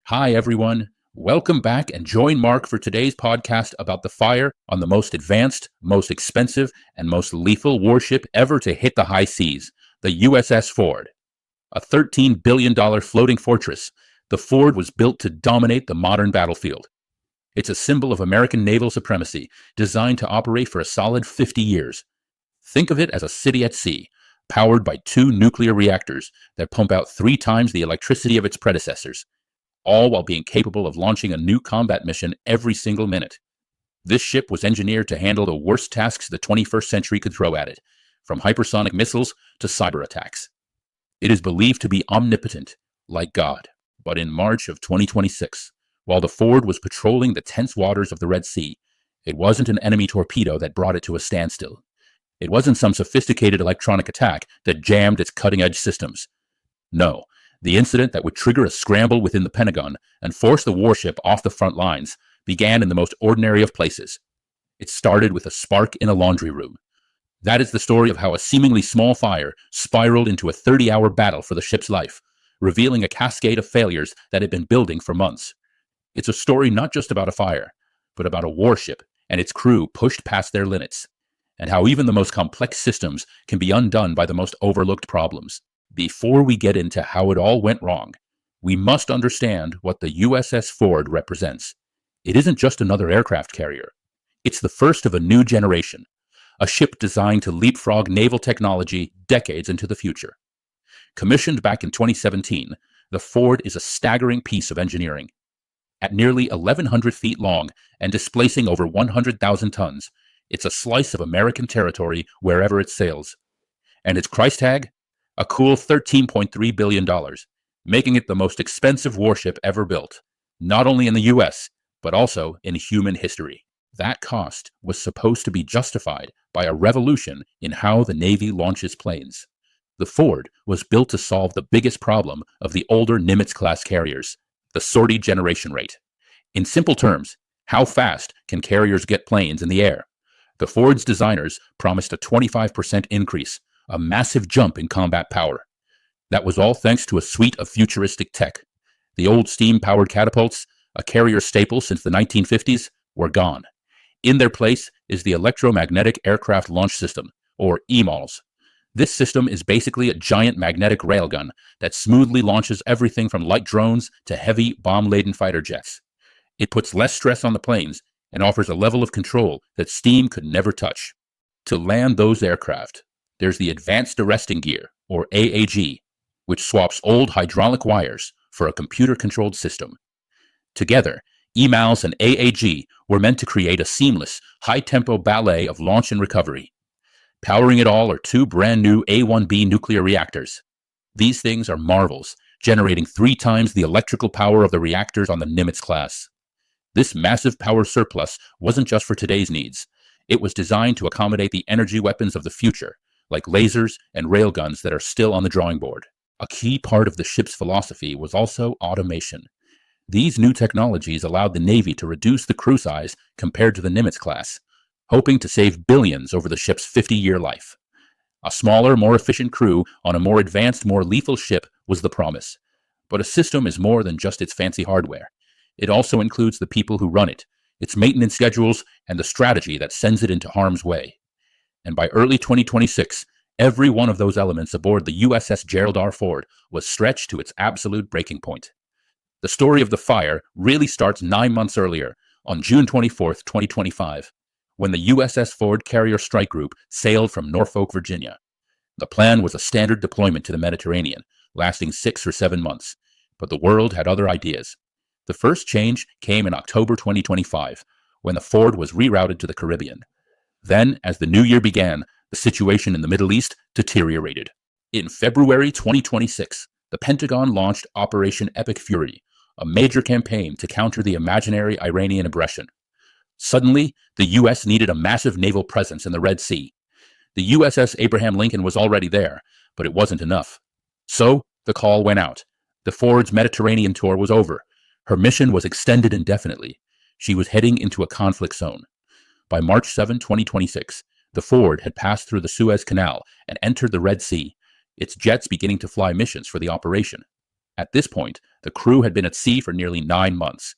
Hi, everyone. Welcome back and join Mark for today's podcast about the fire on the most advanced, most expensive, and most lethal warship ever to hit the high seas, the USS Ford. A $13 billion floating fortress, the Ford was built to dominate the modern battlefield. It's a symbol of American naval supremacy, designed to operate for a solid 50 years. Think of it as a city at sea, powered by two nuclear reactors that pump out 3 times the electricity of its predecessors, all while being capable of launching a new combat mission every single minute. This ship was engineered to handle the worst tasks the 21st century could throw at it, from hypersonic missiles to cyber attacks. It is believed to be omnipotent, like God. But in March of 2026, while the Ford was patrolling the tense waters of the Red Sea, it wasn't an enemy torpedo that brought it to a standstill. It wasn't some sophisticated electronic attack that jammed its cutting-edge systems. No, the incident that would trigger a scramble within the Pentagon and force the warship off the front lines began in the most ordinary of places. It started with a spark in a laundry room. That is the story of how a seemingly small fire spiraled into a 30-hour battle for the ship's life, revealing a cascade of failures that had been building for months. It's a story not just about a fire, but about a warship and its crew pushed past their limits, and how even the most complex systems can be undone by the most overlooked problems. Before we get into how it all went wrong, we must understand what the USS Ford represents. It isn't just another aircraft carrier. It's the first of a new generation, a ship designed to leapfrog naval technology decades into the future. Commissioned back in 2017, the Ford is a staggering piece of engineering. At nearly 1,100 feet long and displacing over 100,000 tons, it's a slice of American territory wherever it sails. And its price tag? A cool $13.3 billion, making it the most expensive warship ever built, not only in the US, but also in human history. That cost was supposed to be justified by a revolution in how the Navy launches planes. The Ford was built to solve the biggest problem of the older Nimitz-class carriers, the sortie generation rate. In simple terms, how fast can carriers get planes in the air? The Ford's designers promised a 25% increase, a massive jump in combat power. That was all thanks to a suite of futuristic tech. The old steam-powered catapults, a carrier staple since the 1950s, were gone. In their place is the Electromagnetic Aircraft Launch System, or EMALS. This system is basically a giant magnetic railgun that smoothly launches everything from light drones to heavy, bomb-laden fighter jets. It puts less stress on the planes and offers a level of control that steam could never touch. To land those aircraft, there's the Advanced Arresting Gear, or AAG, which swaps old hydraulic wires for a computer-controlled system. Together, EMALS and AAG were meant to create a seamless, high-tempo ballet of launch and recovery. Powering it all are 2 brand-new A-1B nuclear reactors. These things are marvels, generating 3 times the electrical power of the reactors on the Nimitz class. This massive power surplus wasn't just for today's needs. It was designed to accommodate the energy weapons of the future, like lasers and railguns that are still on the drawing board. A key part of the ship's philosophy was also automation. These new technologies allowed the Navy to reduce the crew size compared to the Nimitz class, hoping to save billions over the ship's 50-year life. A smaller, more efficient crew on a more advanced, more lethal ship was the promise. But a system is more than just its fancy hardware. It also includes the people who run it, its maintenance schedules, and the strategy that sends it into harm's way. And by early 2026, every one of those elements aboard the USS Gerald R. Ford was stretched to its absolute breaking point. The story of the fire really starts 9 months earlier, on June 24, 2025, when the USS Ford Carrier Strike Group sailed from Norfolk, Virginia. The plan was a standard deployment to the Mediterranean, lasting 6 or 7 months, but the world had other ideas. The first change came in October 2025, when the Ford was rerouted to the Caribbean. Then, as the new year began, the situation in the Middle East deteriorated. In February 2026, the Pentagon launched Operation Epic Fury, a major campaign to counter the imaginary Iranian aggression. Suddenly, the U.S. needed a massive naval presence in the Red Sea. The USS Abraham Lincoln was already there, but it wasn't enough. So, the call went out. The Ford's Mediterranean tour was over. Her mission was extended indefinitely. She was heading into a conflict zone. By March 7, 2026, the Ford had passed through the Suez Canal and entered the Red Sea, its jets beginning to fly missions for the operation. At this point, The crew had been at sea for nearly 9 months.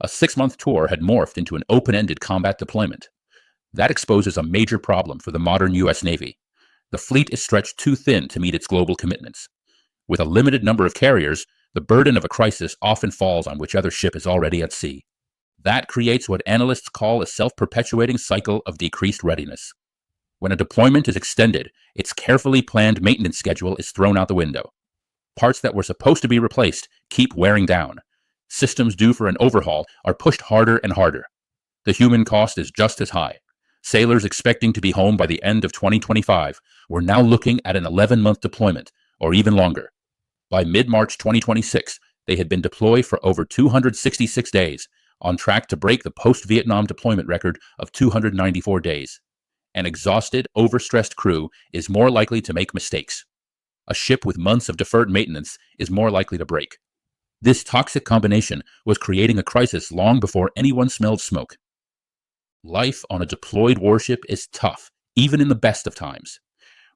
A 6-month tour had morphed into an open-ended combat deployment. That exposes a major problem for the modern U.S. Navy. The fleet is stretched too thin to meet its global commitments. With a limited number of carriers, the burden of a crisis often falls on whichever ship is already at sea. That creates what analysts call a self-perpetuating cycle of decreased readiness. When a deployment is extended, its carefully planned maintenance schedule is thrown out the window. Parts that were supposed to be replaced keep wearing down. Systems due for an overhaul are pushed harder and harder. The human cost is just as high. Sailors expecting to be home by the end of 2025 were now looking at an 11-month deployment, or even longer. By mid-March 2026, they had been deployed for over 266 days, on track to break the post-Vietnam deployment record of 294 days. An exhausted, overstressed crew is more likely to make mistakes. A ship with months of deferred maintenance is more likely to break. This toxic combination was creating a crisis long before anyone smelled smoke. Life on a deployed warship is tough, even in the best of times.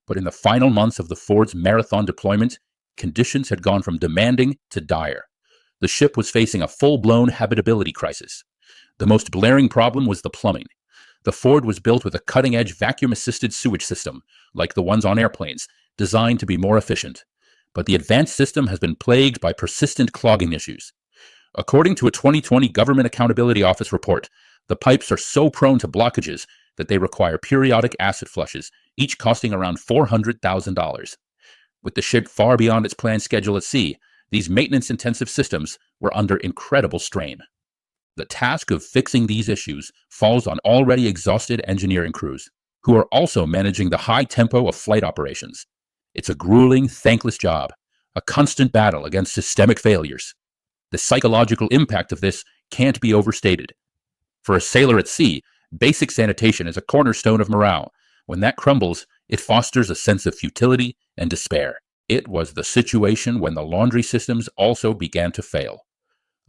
But in the final months of the Ford's marathon deployment, conditions had gone from demanding to dire. The ship was facing a full-blown habitability crisis. The most blaring problem was the plumbing. The Ford was built with a cutting-edge vacuum-assisted sewage system, like the ones on airplanes, designed to be more efficient. But the advanced system has been plagued by persistent clogging issues. According to a 2020 Government Accountability Office report, the pipes are so prone to blockages that they require periodic acid flushes, each costing around $400,000. With the ship far beyond its planned schedule at sea, these maintenance-intensive systems were under incredible strain. The task of fixing these issues falls on already exhausted engineering crews, who are also managing the high tempo of flight operations. It's a grueling, thankless job, a constant battle against systemic failures. The psychological impact of this can't be overstated. For a sailor at sea, basic sanitation is a cornerstone of morale. When that crumbles, it fosters a sense of futility and despair. It was the situation when the laundry systems also began to fail.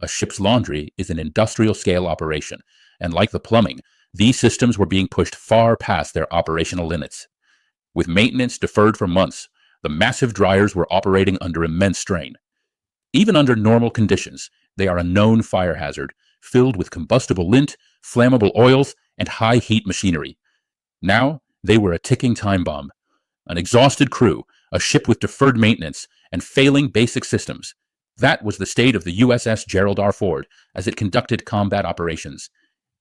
A ship's laundry is an industrial-scale operation, and like the plumbing, these systems were being pushed far past their operational limits. With maintenance deferred for months, the massive dryers were operating under immense strain. Even under normal conditions, they are a known fire hazard, filled with combustible lint, flammable oils, and high-heat machinery. Now, they were a ticking time bomb. An exhausted crew, a ship with deferred maintenance, and failing basic systems. That was the state of the USS Gerald R. Ford as it conducted combat operations.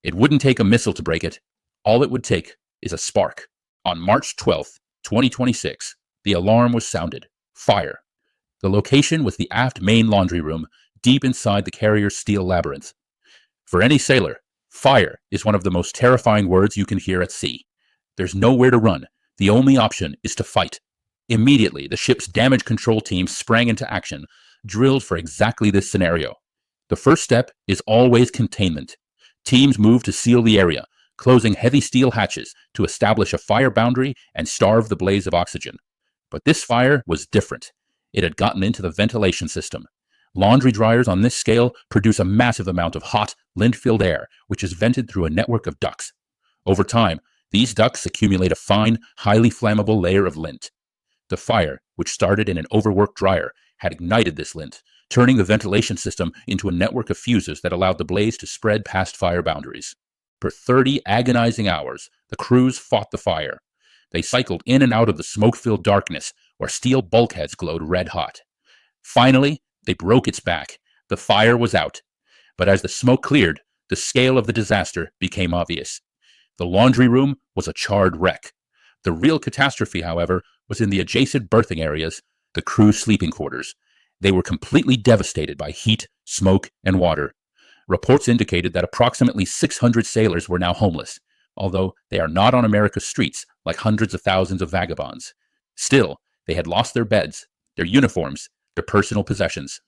It wouldn't take a missile to break it. All it would take is a spark. On March 12, 2026, the alarm was sounded. Fire. The location was the aft main laundry room, deep inside the carrier's steel labyrinth. For any sailor, fire is one of the most terrifying words you can hear at sea. There's nowhere to run. The only option is to fight. Immediately, the ship's damage control team sprang into action, drilled for exactly this scenario. The first step is always containment. Teams move to seal the area, closing heavy steel hatches to establish a fire boundary and starve the blaze of oxygen. But this fire was different. It had gotten into the ventilation system. Laundry dryers on this scale produce a massive amount of hot, lint-filled air, which is vented through a network of ducts. Over time, these ducts accumulate a fine, highly flammable layer of lint. The fire, which started in an overworked dryer, had ignited this lint, turning the ventilation system into a network of fuses that allowed the blaze to spread past fire boundaries. For 30 agonizing hours, the crews fought the fire. They cycled in and out of the smoke-filled darkness where steel bulkheads glowed red-hot. Finally, they broke its back. The fire was out. But as the smoke cleared, the scale of the disaster became obvious. The laundry room was a charred wreck. The real catastrophe, however, was in the adjacent berthing areas, the crew's sleeping quarters. They were completely devastated by heat, smoke, and water. Reports indicated that approximately 600 sailors were now homeless, although they are not on America's streets like hundreds of thousands of vagabonds. Still, they had lost their beds, their uniforms, their personal possessions.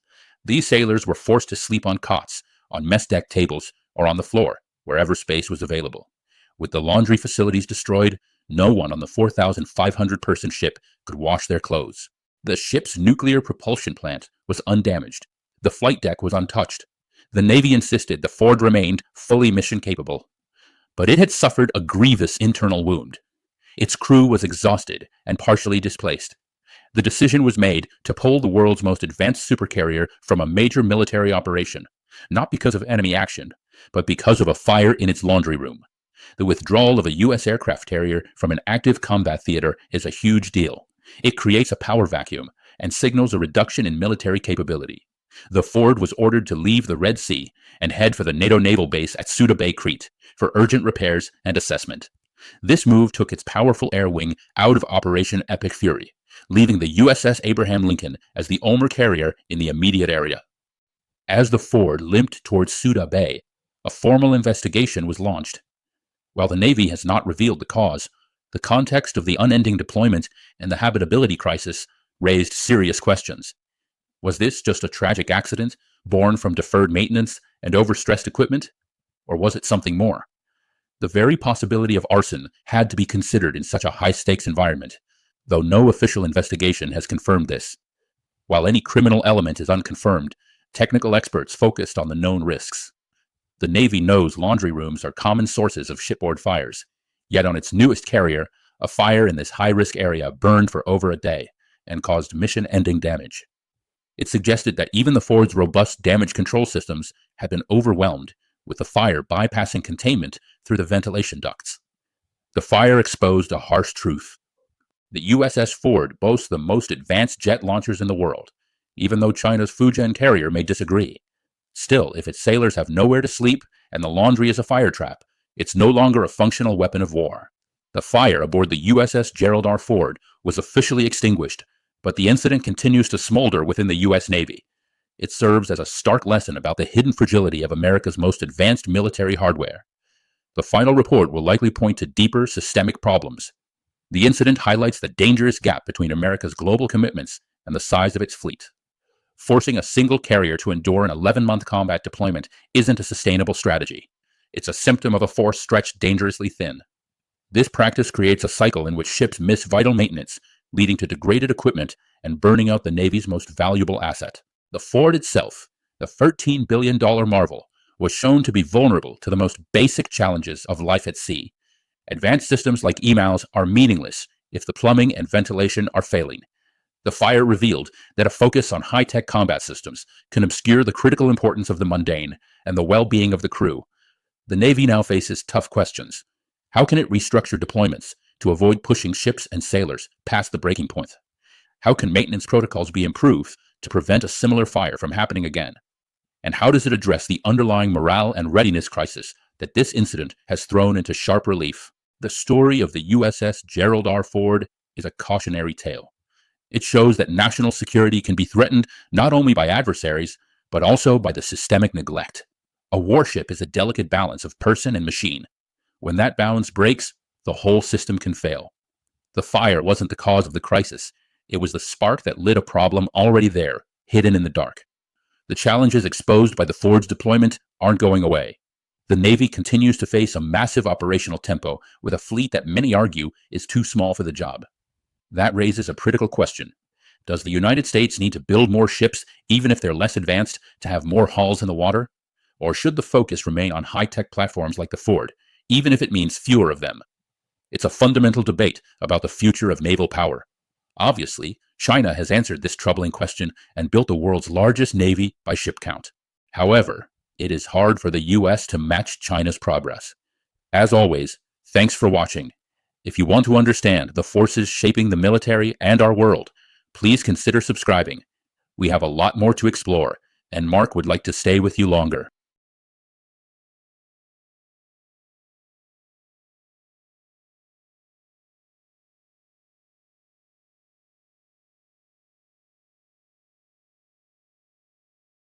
These sailors were forced to sleep on cots, on mess deck tables, or on the floor, wherever space was available. With the laundry facilities destroyed, no one on the 4,500-person ship could wash their clothes. The ship's nuclear propulsion plant was undamaged. The flight deck was untouched. The Navy insisted the Ford remained fully mission-capable. But it had suffered a grievous internal wound. Its crew was exhausted and partially displaced. The decision was made to pull the world's most advanced supercarrier from a major military operation, not because of enemy action, but because of a fire in its laundry room. The withdrawal of a U.S. aircraft carrier from an active combat theater is a huge deal. It creates a power vacuum and signals a reduction in military capability. The Ford was ordered to leave the Red Sea and head for the NATO naval base at Suda Bay, Crete, for urgent repairs and assessment. This move took its powerful air wing out of Operation Epic Fury, leaving the USS Abraham Lincoln as the only carrier in the immediate area. As the Ford limped towards Suda Bay, a formal investigation was launched. While the Navy has not revealed the cause, the context of the unending deployment and the habitability crisis raised serious questions. Was this just a tragic accident born from deferred maintenance and overstressed equipment? Or was it something more? The very possibility of arson had to be considered in such a high-stakes environment, though no official investigation has confirmed this. While any criminal element is unconfirmed, technical experts focused on the known risks. The Navy knows laundry rooms are common sources of shipboard fires, yet on its newest carrier, a fire in this high-risk area burned for over a day and caused mission-ending damage. It suggested that even the Ford's robust damage control systems had been overwhelmed, with the fire bypassing containment through the ventilation ducts. The fire exposed a harsh truth. The USS Ford boasts the most advanced jet launchers in the world, even though China's Fujian carrier may disagree. Still, if its sailors have nowhere to sleep and the laundry is a fire trap, it's no longer a functional weapon of war. The fire aboard the USS Gerald R. Ford was officially extinguished, but the incident continues to smolder within the U.S. Navy. It serves as a stark lesson about the hidden fragility of America's most advanced military hardware. The final report will likely point to deeper systemic problems. The incident highlights the dangerous gap between America's global commitments and the size of its fleet. Forcing a single carrier to endure an 11-month combat deployment isn't a sustainable strategy. It's a symptom of a force stretched dangerously thin. This practice creates a cycle in which ships miss vital maintenance, leading to degraded equipment and burning out the Navy's most valuable asset. The Ford itself, the $13 billion marvel, was shown to be vulnerable to the most basic challenges of life at sea. Advanced systems like emails are meaningless if the plumbing and ventilation are failing. The fire revealed that a focus on high-tech combat systems can obscure the critical importance of the mundane and the well-being of the crew. The Navy now faces tough questions. How can it restructure deployments to avoid pushing ships and sailors past the breaking point? How can maintenance protocols be improved to prevent a similar fire from happening again? And how does it address the underlying morale and readiness crisis that this incident has thrown into sharp relief? The story of the USS Gerald R. Ford is a cautionary tale. It shows that national security can be threatened not only by adversaries, but also by the systemic neglect. A warship is a delicate balance of person and machine. When that balance breaks, the whole system can fail. The fire wasn't the cause of the crisis. It was the spark that lit a problem already there, hidden in the dark. The challenges exposed by the Ford's deployment aren't going away. The Navy continues to face a massive operational tempo with a fleet that many argue is too small for the job. That raises a critical question. Does the United States need to build more ships, even if they're less advanced, to have more hulls in the water? Or should the focus remain on high-tech platforms like the Ford, even if it means fewer of them? It's a fundamental debate about the future of naval power. Obviously, China has answered this troubling question and built the world's largest navy by ship count. However, it is hard for the U.S. to match China's progress. As always, thanks for watching. If you want to understand the forces shaping the military and our world, please consider subscribing. We have a lot more to explore, and Mark would like to stay with you longer.